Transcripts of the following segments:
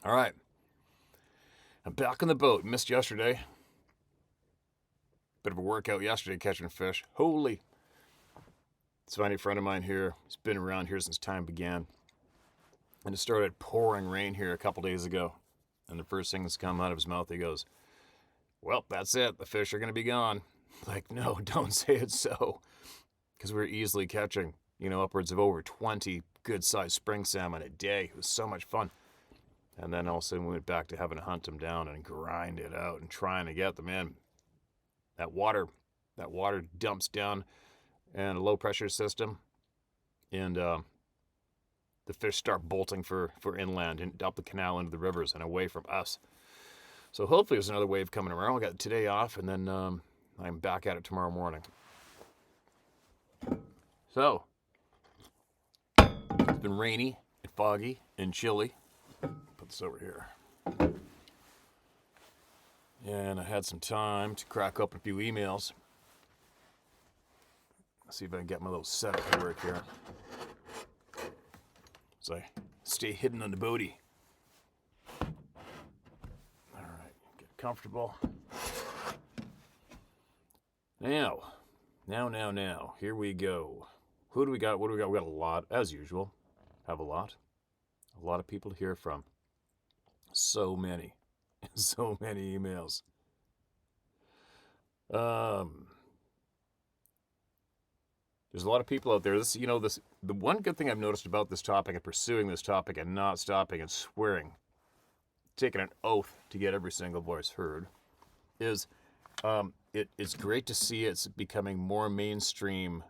All right. I'm back on the boat. Missed yesterday. Bit of a workout yesterday catching fish. Holy. It's a funny friend of mine here. He's been around here since time began. And it started pouring rain here a couple days ago. And the first thing that's come out of his mouth, he goes, well, that's it. The fish are going to be gone. Like, no, don't say it so. Because we were easily catching, upwards of over 20 good-sized spring salmon a day. It was so much fun. And then all of a sudden we went back to having to hunt them down and grind it out and trying to get them in. That water dumps down in a low-pressure system. And the fish start bolting for inland and up the canal into the rivers and away from us. So hopefully there's another wave coming around. We got today off, and then I'm back at it tomorrow morning. So, it's been rainy and foggy and chilly. Put this over here. And I had some time to crack open a few emails. Let's see if I can get my little setup to work here. So I stay hidden on the boaty. All right, get comfortable. Now, here we go. Who do we got? What do we got? We got a lot, as usual. Have a lot of people to hear from. So many emails. There's a lot of people out there. The one good thing I've noticed about this topic and pursuing this topic and not stopping and swearing, taking an oath to get every single voice heard, is it's great to see it's becoming more mainstream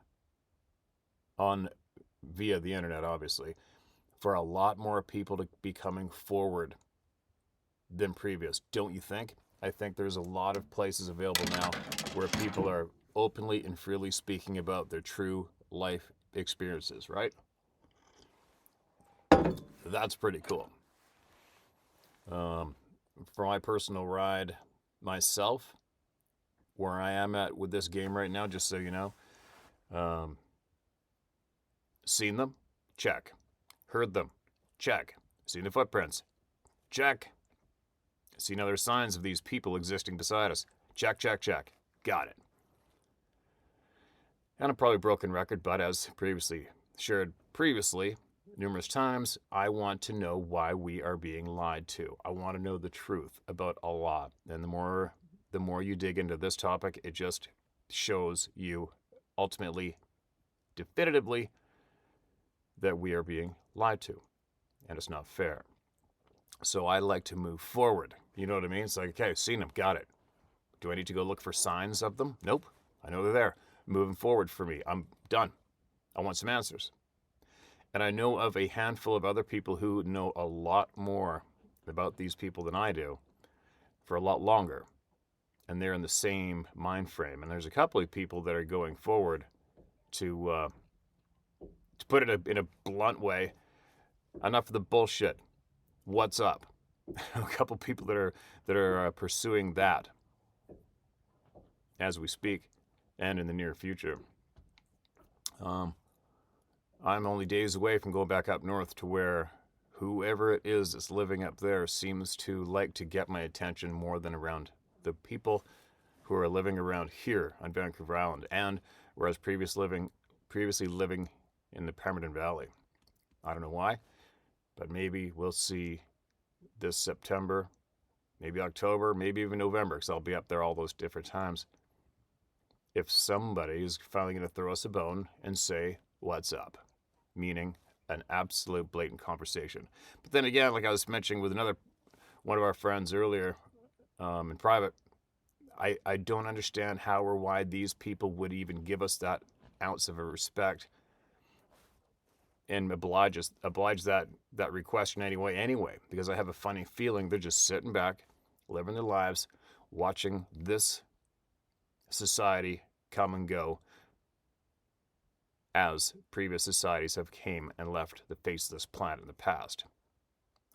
via the internet, obviously, for a lot more people to be coming forward than previous. Don't you think? I think there's a lot of places available now where people are openly and freely speaking about their true life experiences, right? That's pretty cool. For my personal ride myself, where I am at with this game right now, just so you know, seen them? Check. Heard them? Check. Seen the footprints? Check. Seen other signs of these people existing beside us? Check, check, check. Got it. And a probably broken record, but as previously shared numerous times, I want to know why we are being lied to. I want to know the truth about a lot. And the more you dig into this topic, it just shows you ultimately, definitively, that we are being lied to. And it's not fair. So I like to move forward. You know what I mean? It's like, okay, seen them, got it. Do I need to go look for signs of them? Nope. I know they're there. Moving forward for me. I'm done. I want some answers. And I know of a handful of other people who know a lot more about these people than I do for a lot longer. And they're in the same mind frame. And there's a couple of people that are going forward to put it in a blunt way, enough of the bullshit. What's up? A couple people that are pursuing that as we speak and in the near future. I'm only days away from going back up north to where whoever it is that's living up there seems to like to get my attention more than around the people who are living around here on Vancouver Island, and whereas previously living in the Pemberton Valley. I don't know why, but maybe we'll see this September, maybe October, maybe even November, because I'll be up there all those different times. If somebody is finally going to throw us a bone and say, what's up? Meaning an absolute blatant conversation. But then again, like I was mentioning with one of our friends earlier in private, I don't understand how or why these people would even give us that ounce of a respect and oblige that request in any way anyway, because I have a funny feeling they're just sitting back, living their lives, watching this society come and go as previous societies have came and left the face of this planet in the past.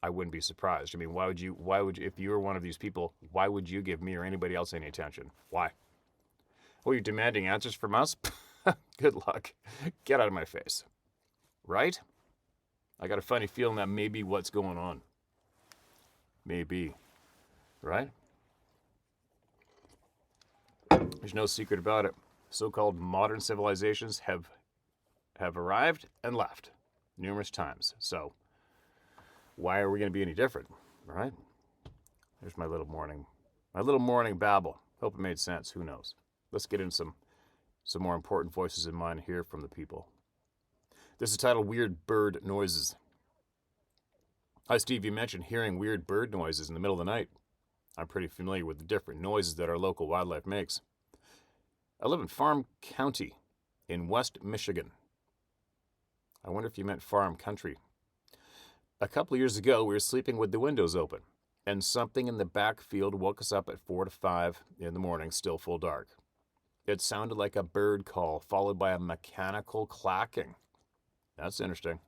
I wouldn't be surprised. I mean, why would you, if you were one of these people, why would you give me or anybody else any attention? Why? Oh, you're demanding answers from us? Good luck. Get out of my face. Right? I got a funny feeling that may be what's going on. may be, right? There's no secret about it. So-called modern civilizations have arrived and left numerous times. So why are we going to be any different, right? There's my little morning babble. Hope it made sense. Who knows? Let's get into some more important voices in mind and hear from the people. This is titled Weird Bird Noises. Hi, Steve. You mentioned hearing weird bird noises in the middle of the night. I'm pretty familiar with the different noises that our local wildlife makes. I live in Farm County in West Michigan. I wonder if you meant farm country. A couple of years ago, we were sleeping with the windows open, and something in the backfield woke us up at 4 to 5 in the morning, still full dark. It sounded like a bird call, followed by a mechanical clacking. That's interesting.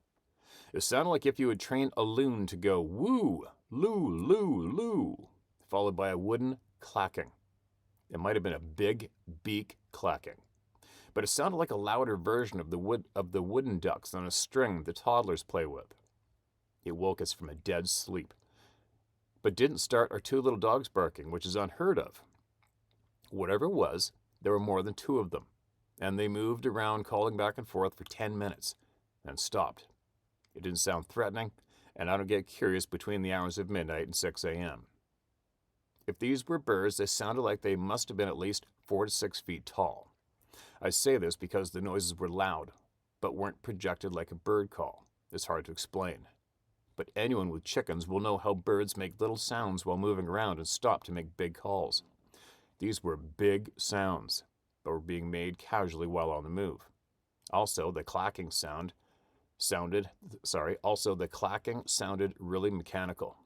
It sounded like if you would train a loon to go woo, loo, loo, loo, followed by a wooden clacking. It might have been a big beak clacking, but it sounded like a louder version of the wooden ducks on a string the toddlers play with. It woke us from a dead sleep, but didn't start our two little dogs barking, which is unheard of. Whatever it was, there were more than two of them, and they moved around calling back and forth for 10 minutes, and stopped. It didn't sound threatening, and I don't get curious between the hours of midnight and 6 a.m. If these were birds, they sounded like they must have been at least 4 to 6 feet tall. I say this because the noises were loud, but weren't projected like a bird call. It's hard to explain. But anyone with chickens will know how birds make little sounds while moving around and stop to make big calls. These were big sounds, but were being made casually while on the move. Also, the clacking sounded really mechanical.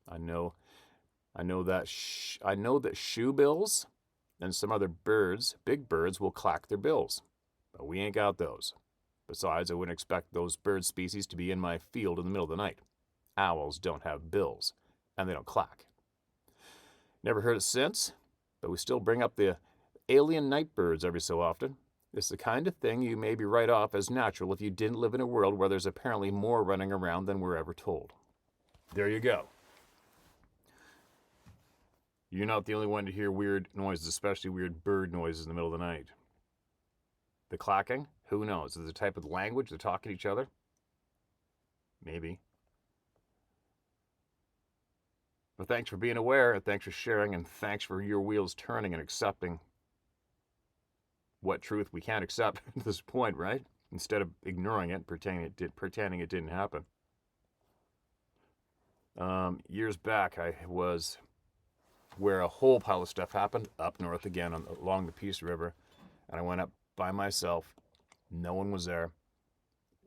I know that shoebills and some other birds, big birds, will clack their bills, but we ain't got those. Besides, I wouldn't expect those bird species to be in my field in the middle of the night. Owls don't have bills, and they don't clack. Never heard it since, but we still bring up the alien night birds every so often. It's the kind of thing you maybe write off as natural if you didn't live in a world where there's apparently more running around than we're ever told. There you go. You're not the only one to hear weird noises, especially weird bird noises in the middle of the night. The clacking? Who knows? Is it a type of language they're talking to each other? Maybe. But thanks for being aware, and thanks for sharing, and thanks for your wheels turning and accepting what truth we can't accept at this point, right? Instead of ignoring it, pretending it didn't happen. Years back, I was where a whole pile of stuff happened, up north again along the Peace River, and I went up by myself. No one was there,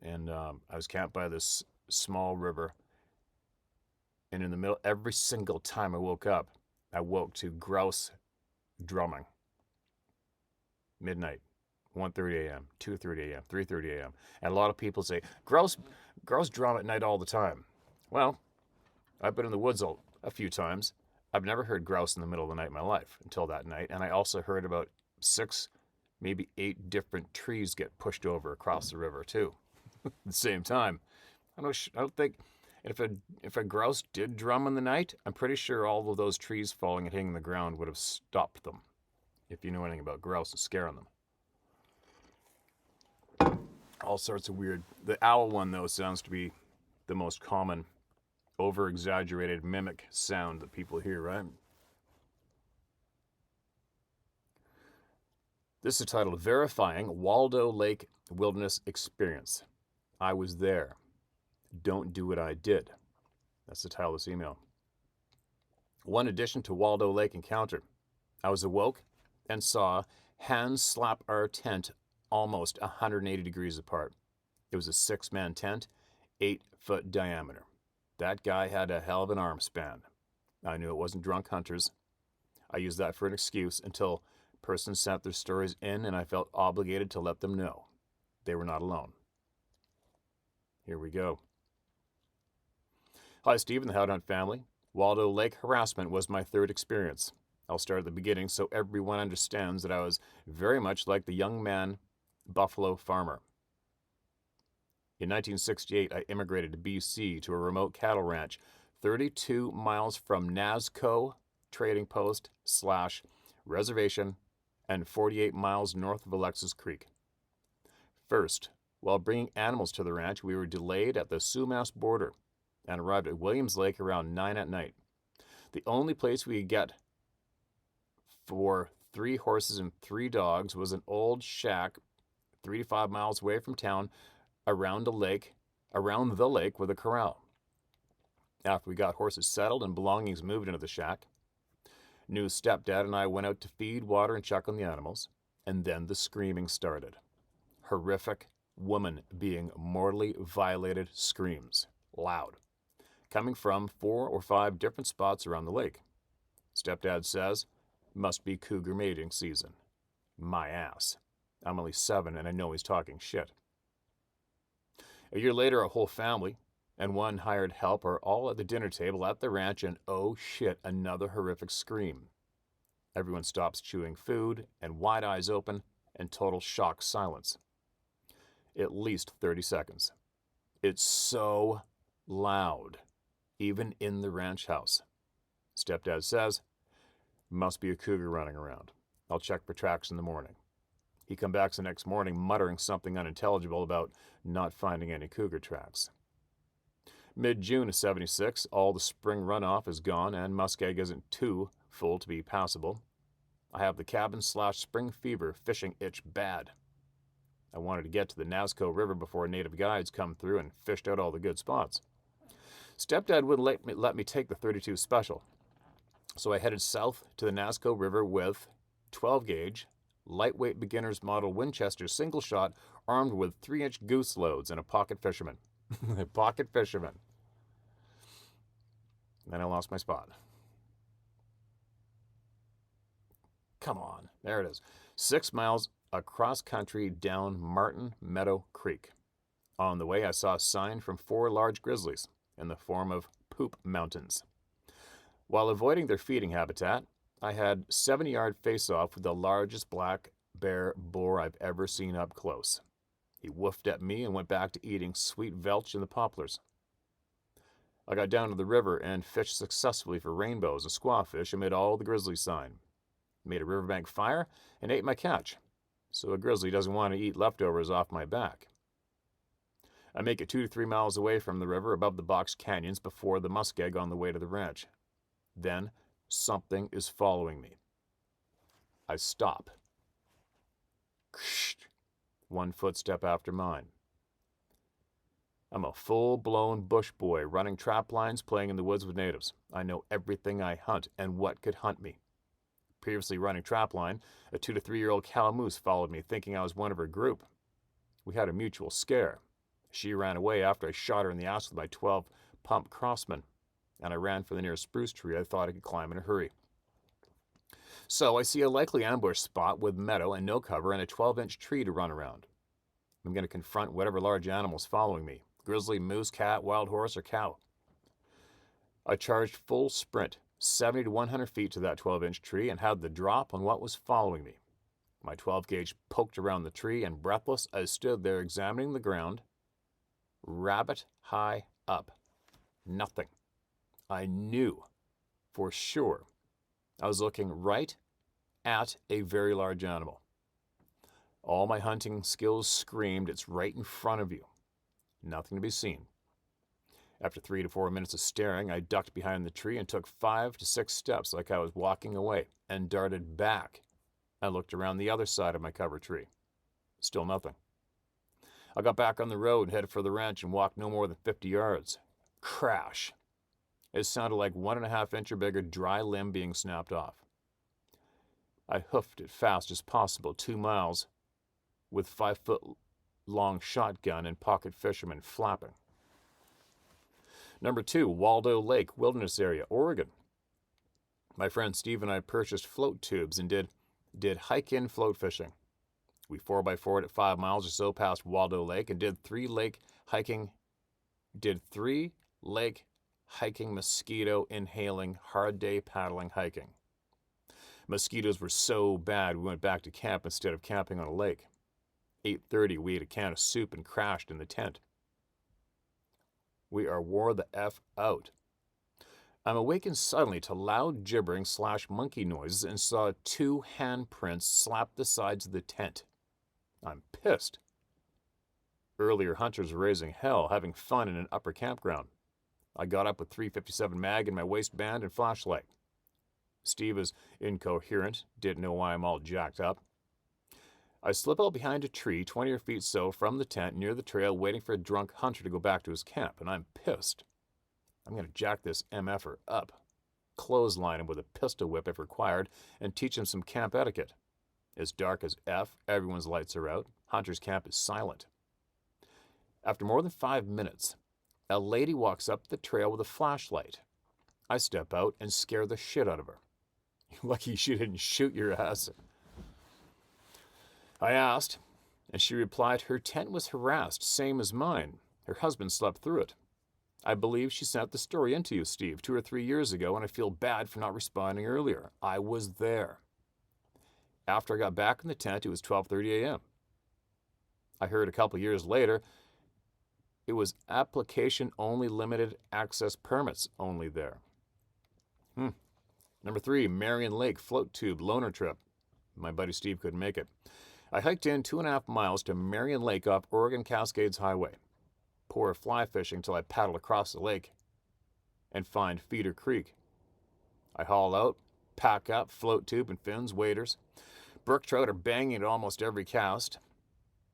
and I was camped by this small river, and in the middle, every single time I woke up, I woke to grouse drumming. Midnight, 1:30 a.m., 2:30 a.m., 3:30 a.m., and a lot of people say, grouse drum at night all the time. Well, I've been in the woods a few times. I've never heard grouse in the middle of the night in my life until that night, and I also heard about 6, maybe 8 different trees get pushed over across the river too, at the same time. I don't think, if a grouse did drum in the night, I'm pretty sure all of those trees falling and hitting the ground would have stopped them, if you know anything about grouse and scaring them. All sorts of weird. The owl one, though, sounds to be the most common over-exaggerated mimic sound that people hear, right? This is titled Verifying Waldo Lake Wilderness Experience. I was there. Don't do what I did. That's the title of this email. One addition to Waldo Lake encounter. I was awoke and saw hands slap our tent almost 180 degrees apart. It was a 6-man tent, 8-foot diameter. That guy had a hell of an arm span. I knew it wasn't drunk hunters. I used that for an excuse until person sent their stories in, and I felt obligated to let them know they were not alone. Here we go. Hi, Steve and the Howd Hunt family. Waldo Lake harassment was my third experience. I'll start at the beginning so everyone understands that I was very much like the young man buffalo farmer. In 1968, I immigrated to BC to a remote cattle ranch 32 miles from Nazco Trading Post / reservation and 48 miles north of Alexis Creek. First, while bringing animals to the ranch, we were delayed at the Sumas border and arrived at Williams Lake around 9 at night. The only place we could get for 3 horses and 3 dogs was an old shack 3 to 5 miles away from town around the lake with a corral. After we got horses settled and belongings moved into the shack, new stepdad and I went out to feed, water, and check on the animals, and then the screaming started. Horrific, woman being mortally violated screams, loud, coming from 4 or 5 different spots around the lake. Stepdad says, must be cougar mating season. My ass. I'm only 7 and I know he's talking shit. A year later, a whole family and 1 hired help are all at the dinner table at the ranch, and oh shit, another horrific scream. Everyone stops chewing food and wide eyes open and total shock silence. At least 30 seconds. It's so loud, even in the ranch house. Stepdad says, must be a cougar running around. I'll check for tracks in the morning. He comes back the next morning muttering something unintelligible about not finding any cougar tracks. Mid-June of 76, all the spring runoff is gone and Muskeg isn't too full to be passable. I have the cabin/spring fever fishing itch bad. I wanted to get to the Nazco River before native guides come through and fished out all the good spots. Stepdad wouldn't let me take the 32 special, so I headed south to the Nazco River with 12-gauge, lightweight beginner's model Winchester single shot armed with 3-inch goose loads and a pocket fisherman. A pocket fisherman. Then I lost my spot. Come on. There it is. 6 miles across country down Martin Meadow Creek. On the way, I saw a sign from 4 large grizzlies in the form of poop mountains. While avoiding their feeding habitat, I had 70-yard face-off with the largest black bear boar I've ever seen up close. He woofed at me and went back to eating sweet velch in the poplars. I got down to the river and fished successfully for rainbows and squawfish amid all the grizzly sign. Made a riverbank fire and ate my catch, so a grizzly doesn't want to eat leftovers off my back. I make it 2 to 3 miles away from the river above the box canyons before the muskeg on the way to the ranch. Then something is following me. I stop. 1 footstep after mine. I'm a full-blown bush boy running trap lines, playing in the woods with natives. I know everything I hunt and what could hunt me. Previously running trap line, a 2 to 3-year-old calamoose followed me, thinking I was one of her group. We had a mutual scare. She ran away after I shot her in the ass with my 12-pump Crossman, and I ran for the nearest spruce tree I thought I could climb in a hurry. So I see a likely ambush spot with meadow and no cover and a 12-inch tree to run around. I'm going to confront whatever large animal's following me. Grizzly, moose, cat, wild horse, or cow. I charged full sprint, 70 to 100 feet to that 12-inch tree and had the drop on what was following me. My 12-gauge poked around the tree, and breathless, I stood there examining the ground, rabbit high up. Nothing. I knew for sure I was looking right at a very large animal. All my hunting skills screamed, it's right in front of you. Nothing to be seen. After 3 to 4 minutes of staring, I ducked behind the tree and took 5 to 6 steps like I was walking away and darted back. I looked around the other side of my cover tree. Still nothing. I got back on the road and headed for the ranch and walked no more than 50 yards. Crash. It sounded like 1.5 inch or bigger dry limb being snapped off. I hoofed it fast as possible, 2 miles, with 5-foot-long shotgun and pocket fisherman flapping. Number 2, Waldo Lake, Wilderness Area, Oregon. My friend Steve and I purchased float tubes and did hike-in float fishing. We 4x4'd at 5 miles or so past Waldo Lake and did 3 lake hiking mosquito inhaling, hard day paddling hiking. Mosquitoes were so bad we went back to camp instead of camping on a lake. 8:30 we ate a can of soup and crashed in the tent. We are wore the F out. I'm awakened suddenly to loud gibbering/monkey noises and saw 2 handprints slap the sides of the tent. I'm pissed. Earlier, hunters were raising hell, having fun in an upper campground. I got up with 357 mag in my waistband and flashlight. Steve is incoherent, didn't know why I'm all jacked up. I slip out behind a tree 20 feet so from the tent near the trail waiting for a drunk hunter to go back to his camp, and I'm pissed. I'm going to jack this MFer up, clothesline him with a pistol whip if required, and teach him some camp etiquette. It's dark as F, everyone's lights are out, hunter's camp is silent. After more than 5 minutes, a lady walks up the trail with a flashlight. I step out and scare the shit out of her. Lucky she didn't shoot your ass. I asked, and she replied her tent was harassed, same as mine. Her husband slept through it. I believe she sent the story into you, Steve, 2 or 3 years ago, and I feel bad for not responding earlier. I was there. After I got back in the tent, it was 12:30 a.m. I heard a couple years later it was application only, limited access permits only there. Number 3, Marion Lake float tube loner trip. My buddy Steve couldn't make it. I hiked in 2.5 miles to Marion Lake off Oregon Cascades Highway. Poor fly fishing till I paddle across the lake and find Feeder Creek. I haul out, pack up, float tube and fins, waders. Brook trout are banging at almost every cast.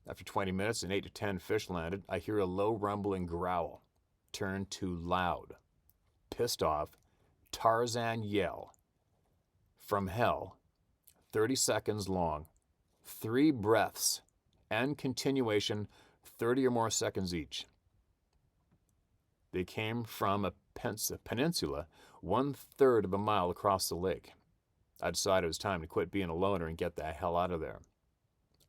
After 20 minutes and 8 to 10 fish landed, I hear a low rumbling growl. Turn to loud. Pissed off, Tarzan yell. From hell, 30 seconds long, 3 breaths, and continuation, 30 or more seconds each. They came from a peninsula 1/3 of a mile across the lake. I decided it was time to quit being a loner and get the hell out of there.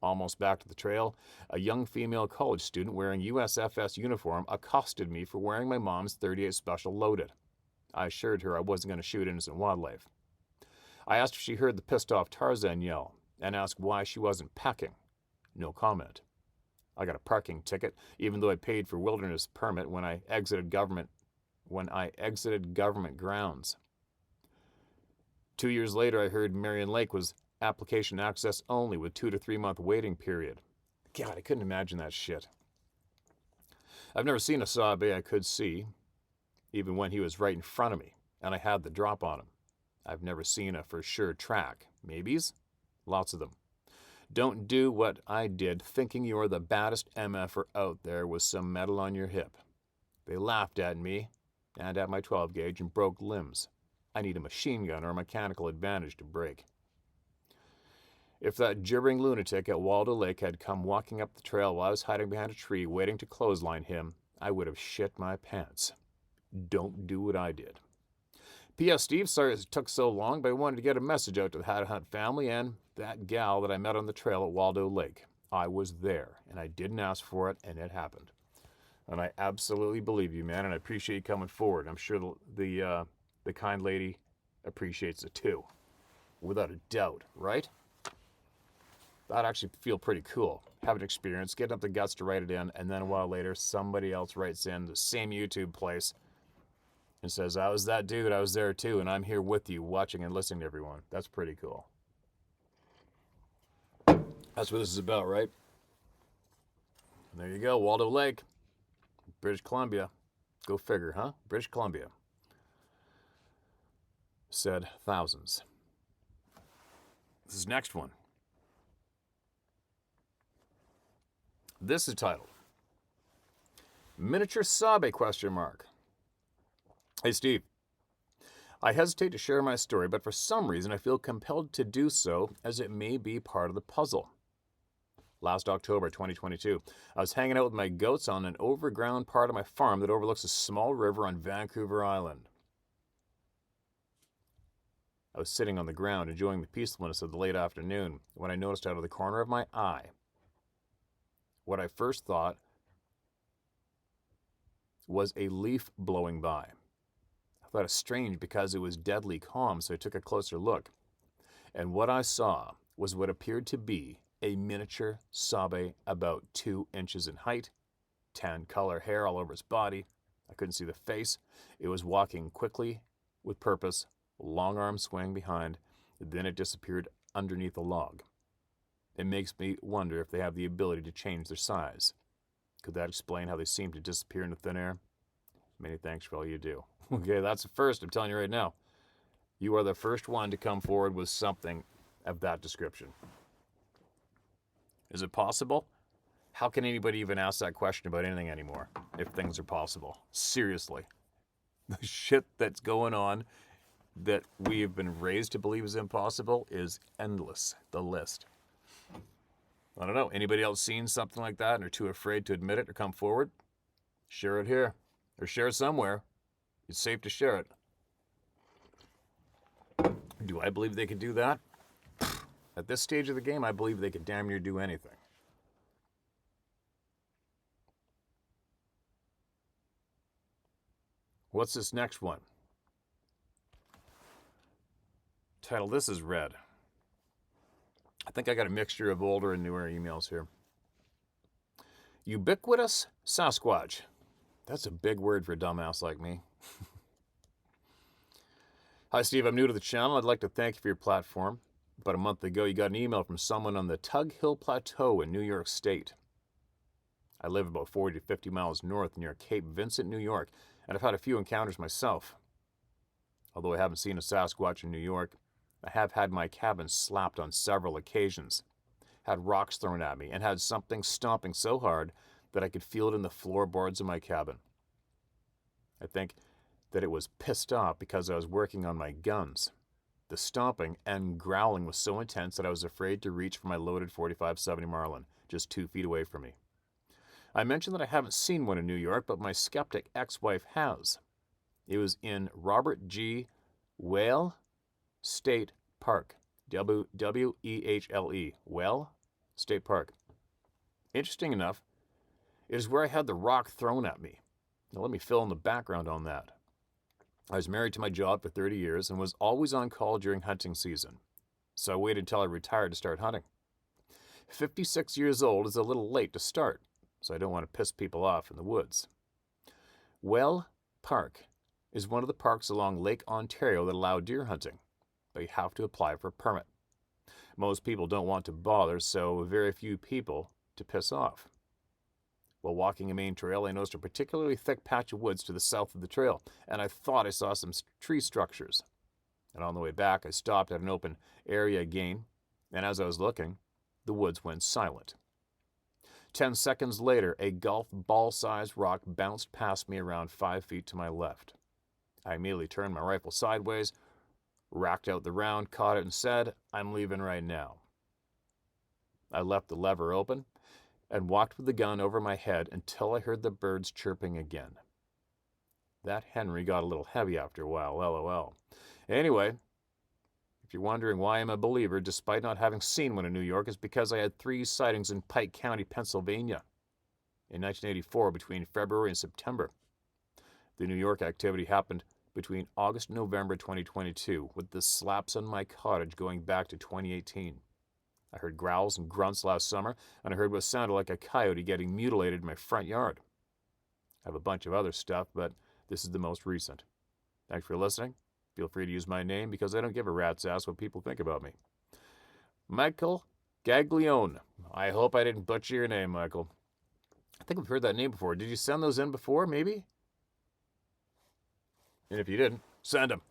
Almost back to the trail, a young female college student wearing USFS uniform accosted me for wearing my mom's .38 Special loaded. I assured her I wasn't going to shoot innocent wildlife. I asked if she heard the pissed off Tarzan yell and asked why she wasn't packing. No comment. I got a parking ticket, even though I paid for wilderness permit when I exited government grounds. 2 years later, I heard Marion Lake was application access only with 2 to 3 month waiting period. God, I couldn't imagine that shit. I've never seen a sabe I could see, even when he was right in front of me, and I had the drop on him. I've never seen a for sure track. Maybes? Lots of them. Don't do what I did, thinking you're the baddest MFer out there with some metal on your hip. They laughed at me and at my 12 gauge and broke limbs. I need a machine gun or a mechanical advantage to break. If that gibbering lunatic at Waldo Lake had come walking up the trail while I was hiding behind a tree waiting to clothesline him, I would have shit my pants. Don't do what I did. P.S. Steve, sorry it took so long, but I wanted to get a message out to the How to Hunt family and that gal that I met on the trail at Waldo Lake. I was there, and I didn't ask for it, and it happened. And I absolutely believe you, man, and I appreciate you coming forward. I'm sure the kind lady appreciates it too, without a doubt, right? That'd actually feel pretty cool. Have an experience, getting up the guts to write it in, and then a while later, somebody else writes in the same YouTube place and says, I was that dude, I was there too, and I'm here with you, watching and listening to everyone. That's pretty cool. That's what this is about, right? And there you go, Waldo Lake, British Columbia. Go figure, huh? British Columbia. Said thousands. This is next one. This is titled, Miniature Sabe ? Hey, Steve. I hesitate to share my story, but for some reason I feel compelled to do so as it may be part of the puzzle. Last October 2022, I was hanging out with my goats on an overground part of my farm that overlooks a small river on Vancouver Island. I was sitting on the ground enjoying the peacefulness of the late afternoon when I noticed out of the corner of my eye what I first thought was a leaf blowing by. I thought it strange because it was deadly calm, so I took a closer look. And what I saw was what appeared to be a miniature sabe about 2 inches in height, tan color hair all over its body. I couldn't see the face. It was walking quickly with purpose, long arm swing behind, then it disappeared underneath a log. It makes me wonder if they have the ability to change their size. Could that explain how they seem to disappear into thin air? Many thanks for all you do. Okay, that's the first. I'm telling you right now. You are the first one to come forward with something of that description. Is it possible? How can anybody even ask that question about anything anymore if things are possible? Seriously. The shit that's going on that we have been raised to believe is impossible is endless, the list. I don't know. Anybody else seen something like that and are too afraid to admit it or come forward? Share it here. Or share it somewhere. It's safe to share it. Do I believe they could do that? At this stage of the game, I believe they could damn near do anything. What's this next one? Title, this is red. I think I got a mixture of older and newer emails here. Ubiquitous Sasquatch. That's a big word for a dumbass like me. Hi, Steve. I'm new to the channel. I'd like to thank you for your platform. About a month ago, you got an email from someone on the Tug Hill Plateau in New York State. I live about 40 to 50 miles north near Cape Vincent, New York, and I've had a few encounters myself. Although I haven't seen a Sasquatch in New York, I have had my cabin slapped on several occasions, had rocks thrown at me, and had something stomping so hard that I could feel it in the floorboards of my cabin. I think that it was pissed off because I was working on my guns. The stomping and growling was so intense that I was afraid to reach for my loaded .45-70 Marlin, just 2 feet away from me. I mentioned that I haven't seen one in New York, but my skeptic ex-wife has. It was in Robert G. Whale State Park. W-E-H-L-E. Whale State Park. Interesting enough, it is where I had the rock thrown at me. Now let me fill in the background on that. I was married to my job for 30 years and was always on call during hunting season. So I waited until I retired to start hunting. 56 years old is a little late to start, so I don't want to piss people off in the woods. Well Park is one of the parks along Lake Ontario that allow deer hunting, but you have to apply for a permit. Most people don't want to bother, so very few people to piss off. While walking a main trail, I noticed a particularly thick patch of woods to the south of the trail, and I thought I saw some tree structures. And on the way back, I stopped at an open area again, and as I was looking, the woods went silent. 10 seconds later, a golf ball-sized rock bounced past me around 5 feet to my left. I immediately turned my rifle sideways, racked out the round, caught it, and said, "I'm leaving right now." I left the lever open and walked with the gun over my head until I heard the birds chirping again. That Henry got a little heavy after a while, lol. Anyway, if you're wondering why I'm a believer despite not having seen one in New York, it's because I had 3 sightings in Pike County, Pennsylvania in 1984 between February and September. The New York activity happened between August and November 2022, with the slaps on my cottage going back to 2018. I heard growls and grunts last summer, and I heard what sounded like a coyote getting mutilated in my front yard. I have a bunch of other stuff, but this is the most recent. Thanks for listening. Feel free to use my name because I don't give a rat's ass what people think about me. Michael Gaglione. I hope I didn't butcher your name, Michael. I think we've heard that name before. Did you send those in before, maybe? And if you didn't, send them.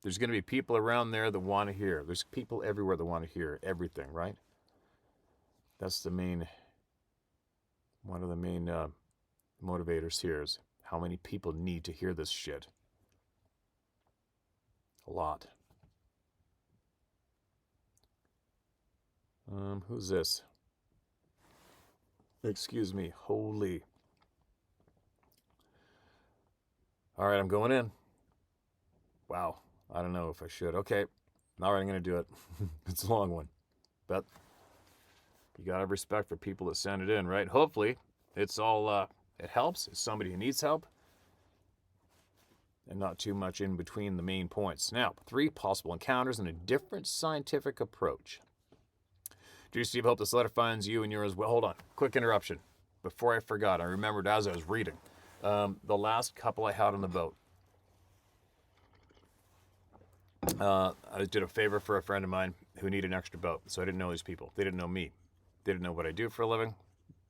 There's going to be people around there that want to hear. There's people everywhere that want to hear everything, right? That's one of the main motivators here is how many people need to hear this shit. A lot. Who's this? Excuse me. Holy. All right, I'm going in. Wow. I don't know if I should. Okay. All right, I'm going to do it. It's a long one. But you got to have respect for people that send it in, right? Hopefully, it's all, it helps. It's somebody who needs help. And not too much in between the main points. Now, 3 possible encounters and a different scientific approach. Dear Steve, hope this letter finds you and yours well. Hold on. Quick interruption. Before I forgot, I remembered as I was reading. The last couple I had on the boat. I did a favor for a friend of mine who needed an extra boat, so I didn't know these people. They didn't know me. They didn't know what I do for a living,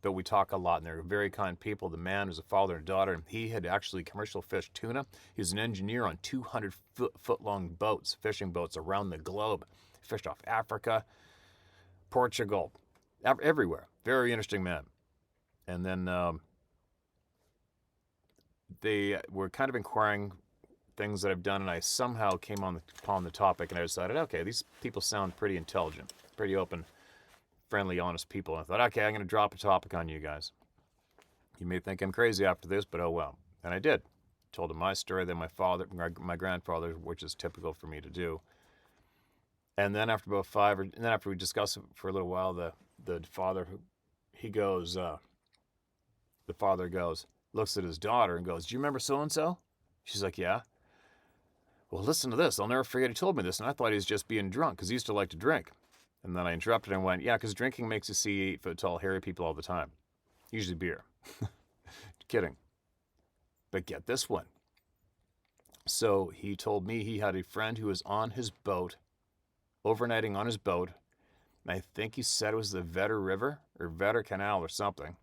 but we talk a lot, and they're very kind people. The man was a father and daughter, and he had actually commercial fished tuna. He was an engineer on 200-foot-long boats, fishing boats around the globe. Fished off Africa, Portugal, everywhere. Very interesting man. And then they were kind of inquiring things that I've done, and I somehow came upon the topic, and I decided, okay, these people sound pretty intelligent, pretty open, friendly, honest people. And I thought, okay, I'm going to drop a topic on you guys. You may think I'm crazy after this, but oh well. And I did. Told them my story, then my grandfather, which is typical for me to do. And then after after we discussed it for a little while, the father, the father goes, looks at his daughter and goes, "Do you remember so-and-so?" She's like, "Yeah." "Well, listen to this. I'll never forget he told me this, and I thought he was just being drunk because he used to like to drink." And then I interrupted and went, "Yeah, because drinking makes you see 8-foot-tall, hairy people all the time. Usually beer." Kidding. But get this one. So he told me he had a friend who was on his boat, overnighting on his boat. And I think he said it was the Vetter River or Vetter Canal or something.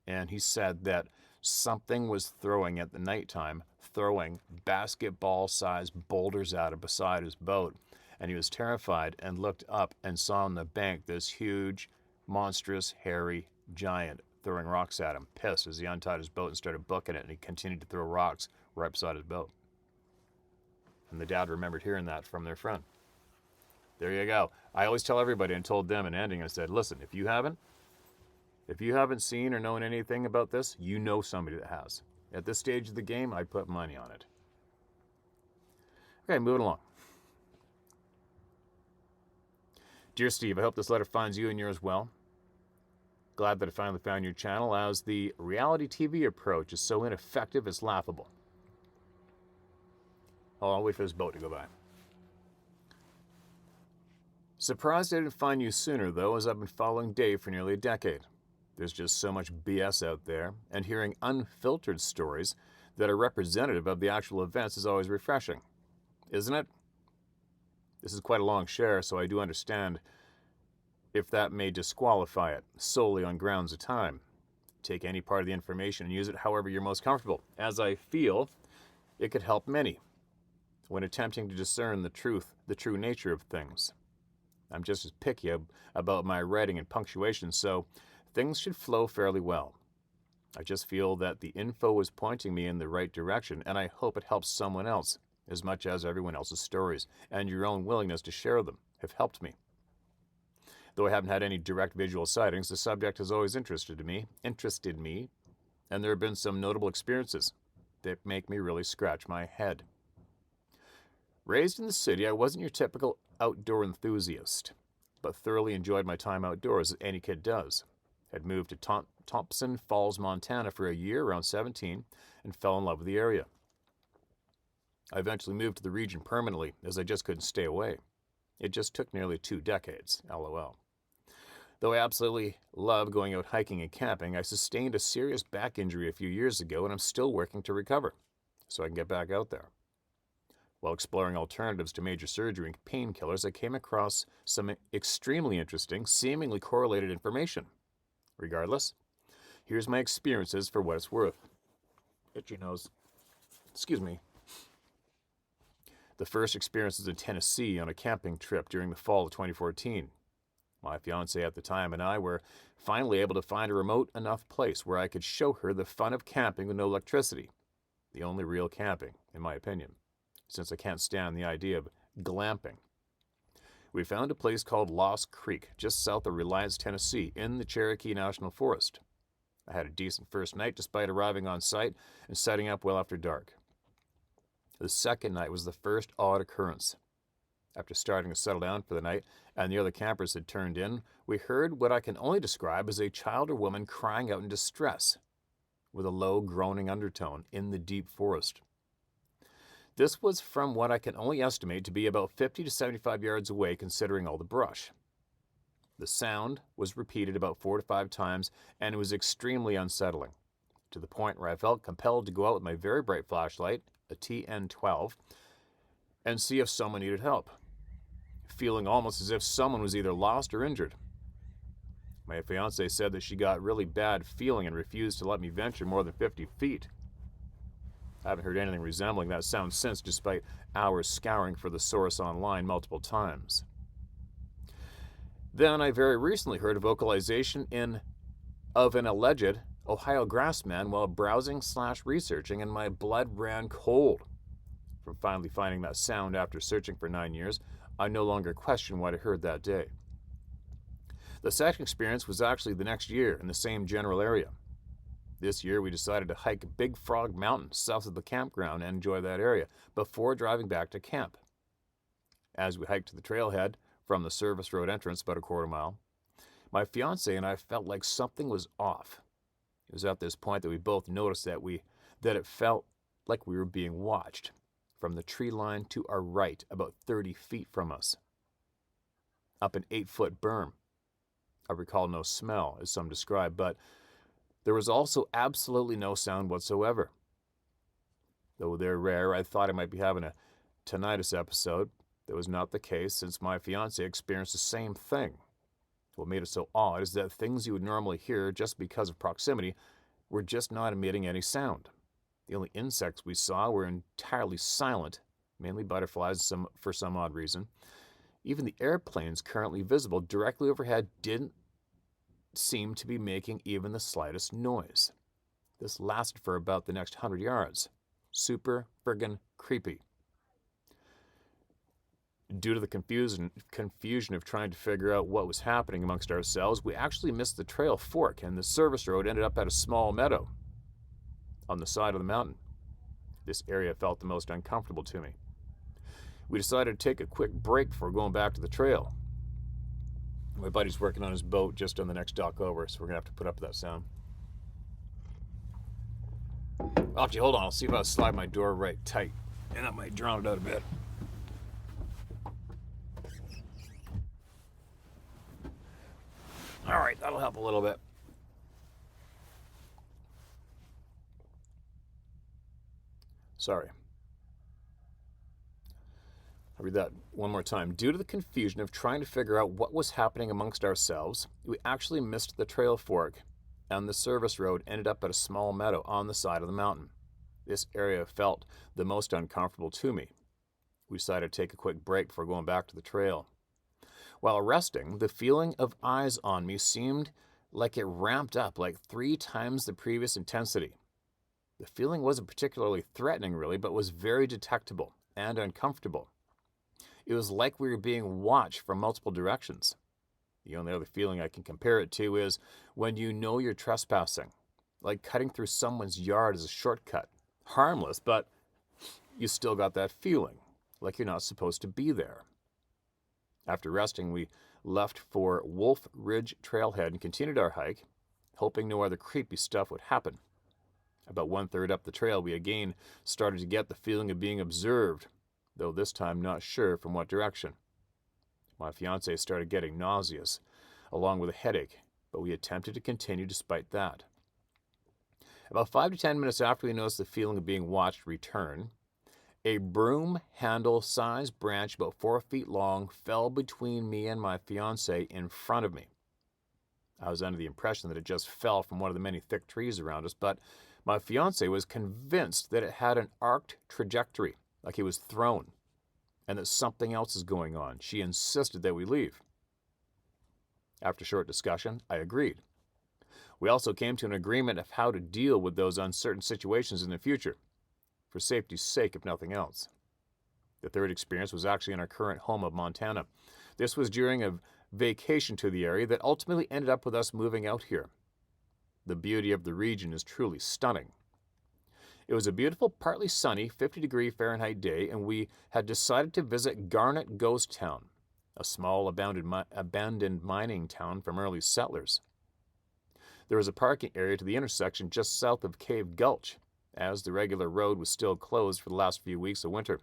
And he said that something was throwing at the nighttime, throwing basketball-sized boulders at him beside his boat. And he was terrified and looked up and saw on the bank this huge, monstrous, hairy giant throwing rocks at him, pissed as he untied his boat and started booking it, and he continued to throw rocks right beside his boat. And the dad remembered hearing that from their friend. There you go. I always tell everybody, and told them in ending, I said, listen, if you haven't seen or known anything about this, you know somebody that has. At this stage of the game, I'd put money on it. Okay, moving along. Dear Steve, I hope this letter finds you and yours well. Glad that I finally found your channel, as the reality TV approach is so ineffective it's laughable. Oh, I'll wait for this boat to go by. Surprised I didn't find you sooner, though, as I've been following Dave for nearly a decade. There's just so much BS out there, and hearing unfiltered stories that are representative of the actual events is always refreshing. Isn't it? This is quite a long share, so I do understand if that may disqualify it, solely on grounds of time. Take any part of the information and use it however you're most comfortable, as I feel it could help many when attempting to discern the true nature of things. I'm just as picky about my writing and punctuation, so things should flow fairly well. I just feel that the info is pointing me in the right direction, and I hope it helps someone else, as much as everyone else's stories and your own willingness to share them have helped me. Though I haven't had any direct visual sightings, the subject has always interested me, and there have been some notable experiences that make me really scratch my head. Raised in the city, I wasn't your typical outdoor enthusiast, but thoroughly enjoyed my time outdoors, as any kid does. I'd moved to Thompson Falls, Montana for a year, around 17, and fell in love with the area. I eventually moved to the region permanently, as I just couldn't stay away. It just took nearly 2 decades, LOL. Though I absolutely love going out hiking and camping, I sustained a serious back injury a few years ago, and I'm still working to recover, so I can get back out there. While exploring alternatives to major surgery and painkillers, I came across some extremely interesting, seemingly correlated information. Regardless, here's my experiences for what it's worth. Itchy nose. Excuse me. The first experience was in Tennessee on a camping trip during the fall of 2014. My fiancée at the time and I were finally able to find a remote enough place where I could show her the fun of camping with no electricity. The only real camping, in my opinion, since I can't stand the idea of glamping. We found a place called Lost Creek, just south of Reliance, Tennessee, in the Cherokee National Forest. I had a decent first night despite arriving on site and setting up well after dark. The second night was the first odd occurrence. After starting to settle down for the night and the other campers had turned in, we heard what I can only describe as a child or woman crying out in distress, with a low groaning undertone in the deep forest. This was from what I can only estimate to be about 50 to 75 yards away, considering all the brush. The sound was repeated about 4 to 5 times, and it was extremely unsettling, to the point where I felt compelled to go out with my very bright flashlight, a TN12, and see if someone needed help, feeling almost as if someone was either lost or injured. My fiancée said that she got really bad feeling and refused to let me venture more than 50 feet. I haven't heard anything resembling that sound since, despite hours scouring for the source online multiple times. Then I very recently heard a vocalization of an alleged Ohio grassman while browsing/researching, and my blood ran cold. From finally finding that sound after searching for 9 years, I no longer question what I heard that day. The second experience was actually the next year in the same general area. This year we decided to hike Big Frog Mountain south of the campground and enjoy that area before driving back to camp. As we hiked to the trailhead from the service road entrance about a quarter mile, my fiancée and I felt like something was off. It was at this point that we both noticed that it felt like we were being watched from the tree line to our right, about 30 feet from us, up an 8-foot berm. I recall no smell, as some describe, but there was also absolutely no sound whatsoever. Though they're rare, I thought I might be having a tinnitus episode. That was not the case, since my fiancée experienced the same thing. What made it so odd is that things you would normally hear just because of proximity were just not emitting any sound. The only insects we saw were entirely silent, mainly butterflies for some odd reason. Even the airplanes currently visible directly overhead didn't seem to be making even the slightest noise. This lasted for about the next 100 yards. Super friggin' creepy. Due to the confusion of trying to figure out what was happening amongst ourselves, we actually missed the trail fork, and the service road ended up at a small meadow on the side of the mountain. This area felt the most uncomfortable to me. We decided to take a quick break before going back to the trail. My buddy's working on his boat just on the next dock over, so we're going to have to put up with that sound. Actually, hold on. I'll see if I'll slide my door right tight, and that might drown it out a bit. All right, that'll help a little bit. Sorry. I'll read that one more time. Due to the confusion of trying to figure out what was happening amongst ourselves, we actually missed the trail fork, and the service road ended up at a small meadow on the side of the mountain. This area felt the most uncomfortable to me. We decided to take a quick break before going back to the trail. While resting, the feeling of eyes on me seemed like it ramped up like 3 times the previous intensity. The feeling wasn't particularly threatening, really, but was very detectable and uncomfortable. It was like we were being watched from multiple directions. The only other feeling I can compare it to is when you know you're trespassing, like cutting through someone's yard is a shortcut. Harmless, but you still got that feeling, like you're not supposed to be there. After resting, we left for Wolf Ridge Trailhead and continued our hike, hoping no other creepy stuff would happen. About 1/3 up the trail, we again started to get the feeling of being observed, though this time not sure from what direction. My fiancée started getting nauseous, along with a headache, but we attempted to continue despite that. About 5 to 10 minutes after we noticed the feeling of being watched return, a broom handle-sized branch about 4 feet long fell between me and my fiancée in front of me. I was under the impression that it just fell from one of the many thick trees around us, but my fiancée was convinced that it had an arced trajectory, like it was thrown, and that something else is going on. She insisted that we leave. After short discussion, I agreed. We also came to an agreement of how to deal with those uncertain situations in the future, for safety's sake, if nothing else. The third experience was actually in our current home of Montana. This was during a vacation to the area that ultimately ended up with us moving out here. The beauty of the region is truly stunning. It was a beautiful, partly sunny, 50-degree Fahrenheit day, and we had decided to visit Garnet Ghost Town, a small abandoned mining town from early settlers. There was a parking area to the intersection just south of Cave Gulch, as the regular road was still closed for the last few weeks of winter.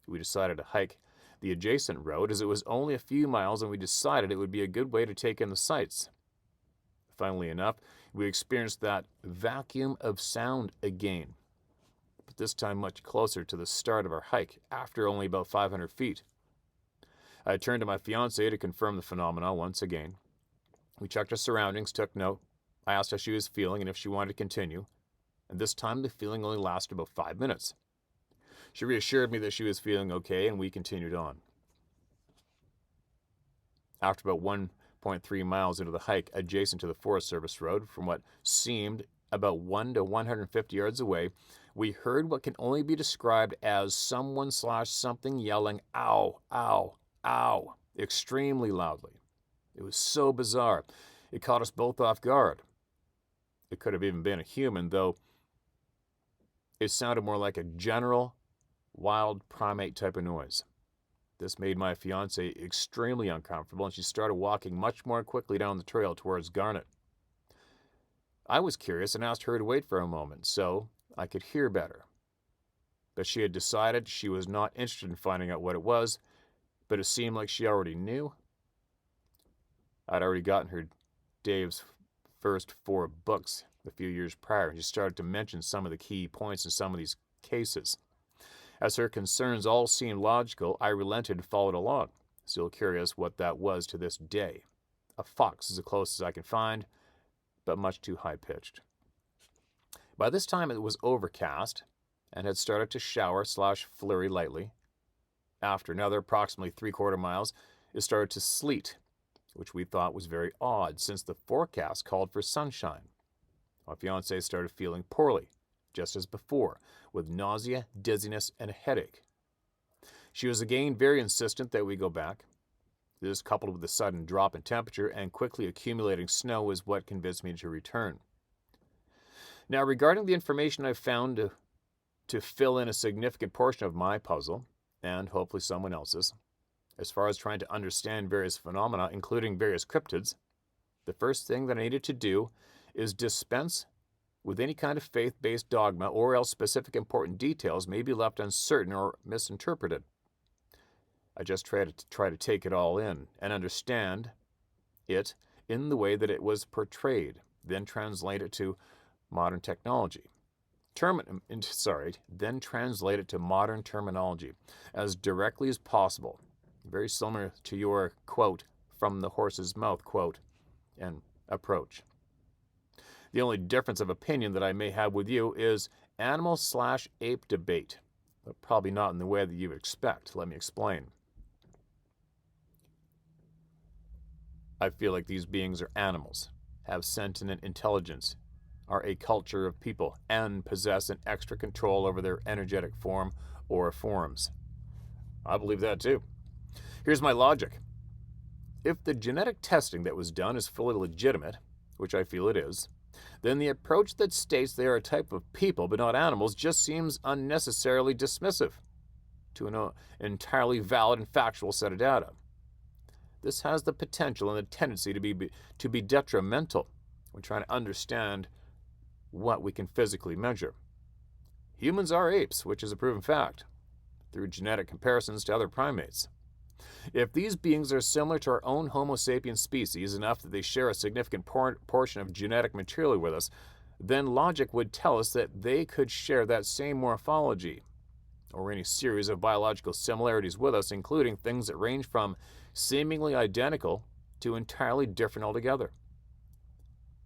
We decided to hike the adjacent road, as it was only a few miles, and we decided it would be a good way to take in the sights. Funnily enough, we experienced that vacuum of sound again. but this time much closer to the start of our hike, after only about 500 feet. I turned to my fiancée to confirm the phenomena once again. We checked our surroundings, took note. I asked how she was feeling and if she wanted to continue, and this time the feeling only lasted about 5 minutes. She reassured me that she was feeling okay, and we continued on. After about 1.3 miles into the hike adjacent to the Forest Service road, from what seemed about 1 to 150 yards away, we heard what can only be described as someone/something yelling, "Ow, ow, ow," extremely loudly. It was so bizarre. It caught us both off guard. It could have even been a human, though it sounded more like a general, wild primate type of noise. This made my fiancée extremely uncomfortable, and she started walking much more quickly down the trail towards Garnet. I was curious and asked her to wait for a moment so I could hear better. But she had decided she was not interested in finding out what it was, but it seemed like she already knew. I'd already gotten her Dave's first 4 books a few years prior, and she started to mention some of the key points in some of these cases. As her concerns all seemed logical, I relented and followed along, still curious what that was to this day. A fox is the closest I can find, but much too high-pitched. By this time it was overcast and had started to shower/flurry lightly. After another approximately 3/4 miles, it started to sleet, which we thought was very odd since the forecast called for sunshine. My fiancée started feeling poorly, just as before, with nausea, dizziness, and a headache. She was again very insistent that we go back. This, coupled with the sudden drop in temperature and quickly accumulating snow, was what convinced me to return. Now, regarding the information I've found to fill in a significant portion of my puzzle, and hopefully someone else's, as far as trying to understand various phenomena, including various cryptids, the first thing that I needed to do is dispense with any kind of faith-based dogma, or else specific important details may be left uncertain or misinterpreted. I just try to take it all in and understand it in the way that it was portrayed, then translate it to modern technology. Then translate it to modern terminology as directly as possible. Very similar to your quote from the horse's mouth quote and approach. The only difference of opinion that I may have with you is animal/ape debate, but probably not in the way that you would expect. Let me explain. I feel like these beings are animals, have sentient intelligence, are a culture of people, and possess an extra control over their energetic form or forms. I believe that too. Here's my logic. If the genetic testing that was done is fully legitimate, which I feel it is, then the approach that states they are a type of people but not animals just seems unnecessarily dismissive to an entirely valid and factual set of data. This has the potential and the tendency to be detrimental when trying to understand what we can physically measure. Humans are apes, which is a proven fact, through genetic comparisons to other primates. If these beings are similar to our own Homo sapiens species enough that they share a significant portion of genetic material with us, then logic would tell us that they could share that same morphology, or any series of biological similarities with us, including things that range from seemingly identical to entirely different altogether.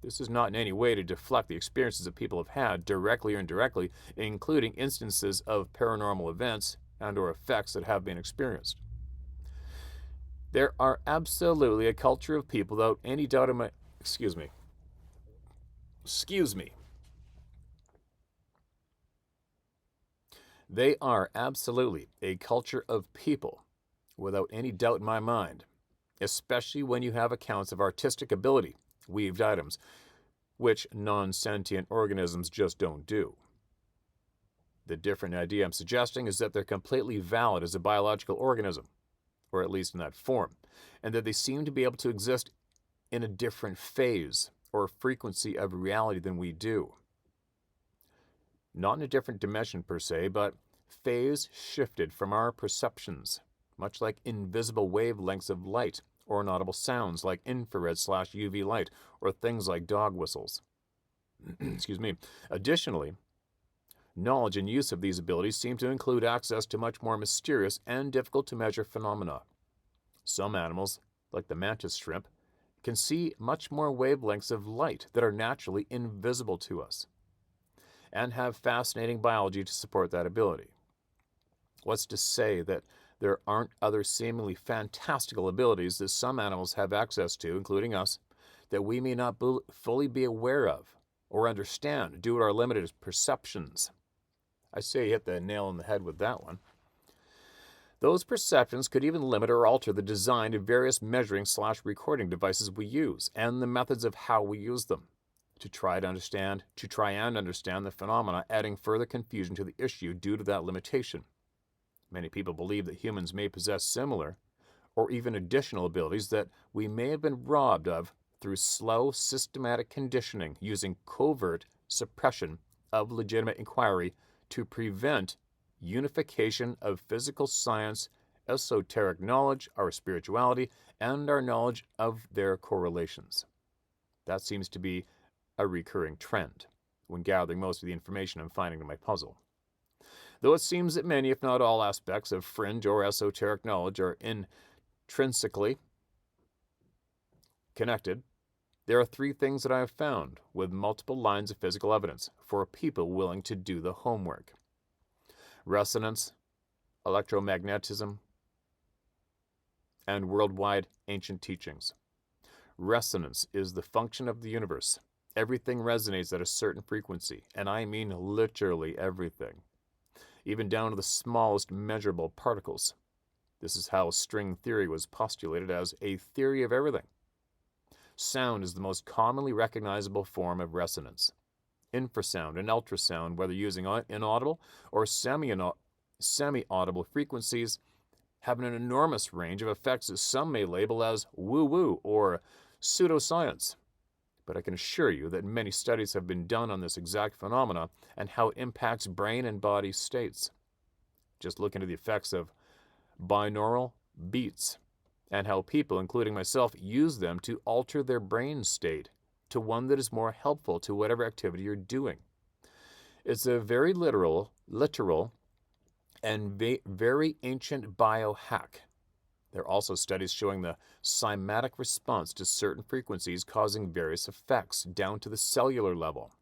This is not in any way to deflect the experiences that people have had, directly or indirectly, including instances of paranormal events and or effects that have been experienced. There are absolutely a culture of people without any doubt in my... Excuse me. They are absolutely a culture of people without any doubt in my mind, especially when you have accounts of artistic ability, weaved items, which non-sentient organisms just don't do. The different idea I'm suggesting is that they're completely valid as a biological organism, or at least in that form, and that they seem to be able to exist in a different phase or frequency of reality than we do. Not in a different dimension per se, but phase shifted from our perceptions, much like invisible wavelengths of light or inaudible sounds like infrared/UV light or things like dog whistles. Excuse me. Additionally, Knowledge and use of these abilities seem to include access to much more mysterious and difficult to measure phenomena. Some animals, like the mantis shrimp, can see much more wavelengths of light that are naturally invisible to us, and have fascinating biology to support that ability. What's to say that there aren't other seemingly fantastical abilities that some animals have access to, including us, that we may not fully be aware of or understand due to our limited perceptions? I say you hit the nail on the head with that one. Those perceptions could even limit or alter the design of various measuring/recording devices we use and the methods of how we use them to try and understand the phenomena, adding further confusion to the issue due to that limitation. Many people believe that humans may possess similar or even additional abilities that we may have been robbed of through slow, systematic conditioning using covert suppression of legitimate inquiry to prevent unification of physical science, esoteric knowledge, our spirituality, and our knowledge of their correlations. That seems to be a recurring trend when gathering most of the information I'm finding in my puzzle. Though it seems that many, if not all, aspects of fringe or esoteric knowledge are intrinsically connected, there are three things that I have found with multiple lines of physical evidence for people willing to do the homework: resonance, electromagnetism, and worldwide ancient teachings. Resonance is the function of the universe. Everything resonates at a certain frequency, and I mean literally everything, even down to the smallest measurable particles. This is how string theory was postulated as a theory of everything. Sound is the most commonly recognizable form of resonance. Infrasound and ultrasound, whether using inaudible or semi-audible frequencies, have an enormous range of effects that some may label as woo-woo or pseudoscience. But I can assure you that many studies have been done on this exact phenomena and how it impacts brain and body states. Just look into the effects of binaural beats and how people, including myself, use them to alter their brain state to one that is more helpful to whatever activity you're doing. It's a very literal and very ancient biohack. There are also studies showing the cymatic response to certain frequencies causing various effects down to the cellular level.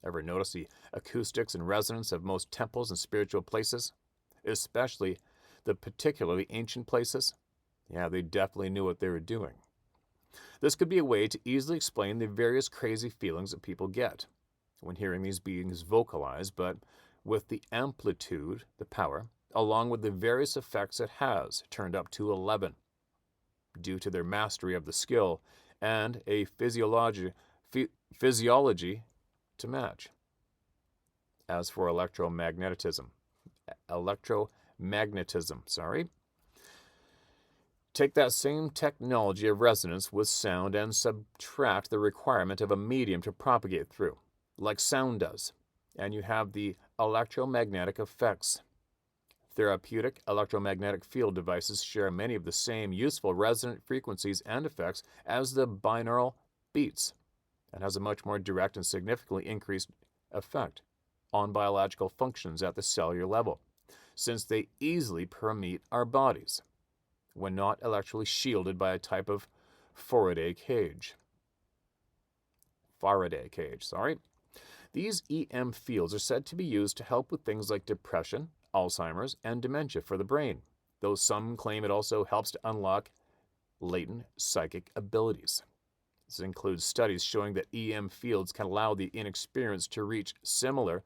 Ever notice the acoustics and resonance of most temples and spiritual places? Especially the particularly ancient places? Yeah, they definitely knew what they were doing. This could be a way to easily explain the various crazy feelings that people get when hearing these beings vocalize, but with the amplitude, the power, along with the various effects it has, turned up to 11, due to their mastery of the skill and a physiology to match. As for electromagnetism, take that same technology of resonance with sound and subtract the requirement of a medium to propagate through, like sound does, and you have the electromagnetic effects. Therapeutic electromagnetic field devices share many of the same useful resonant frequencies and effects as the binaural beats, and has a much more direct and significantly increased effect on biological functions at the cellular level, since they easily permeate our bodies when not electrically shielded by a type of Faraday cage. These EM fields are said to be used to help with things like depression, Alzheimer's, and dementia for the brain, though some claim it also helps to unlock latent psychic abilities. This includes studies showing that EM fields can allow the inexperienced to reach similar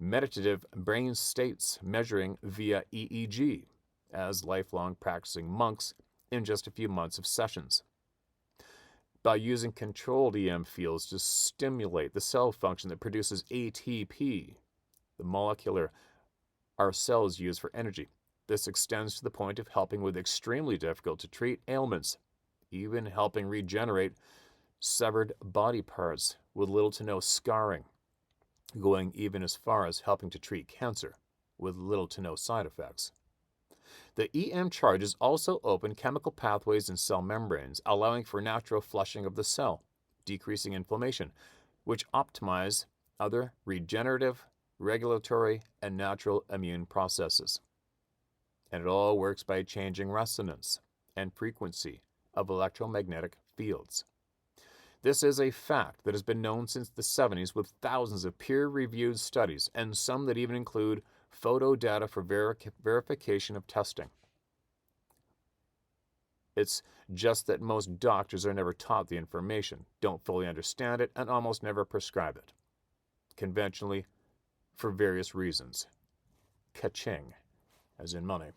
meditative brain states measuring via EEG as lifelong practicing monks in just a few months of sessions. By using controlled EM fields to stimulate the cell function that produces ATP, the molecular our cells use for energy, this extends to the point of helping with extremely difficult to treat ailments, even helping regenerate severed body parts with little to no scarring, going even as far as helping to treat cancer with little to no side effects. The EM charges also open chemical pathways in cell membranes, allowing for natural flushing of the cell, decreasing inflammation, which optimize other regenerative regulatory, and natural immune processes. And it all works by changing resonance and frequency of electromagnetic fields. This is a fact that has been known since the 70s with thousands of peer-reviewed studies and some that even include photo data for verification of testing. It's just that most doctors are never taught the information, don't fully understand it, and almost never prescribe it. Conventionally, for various reasons. Ka-ching, as in money.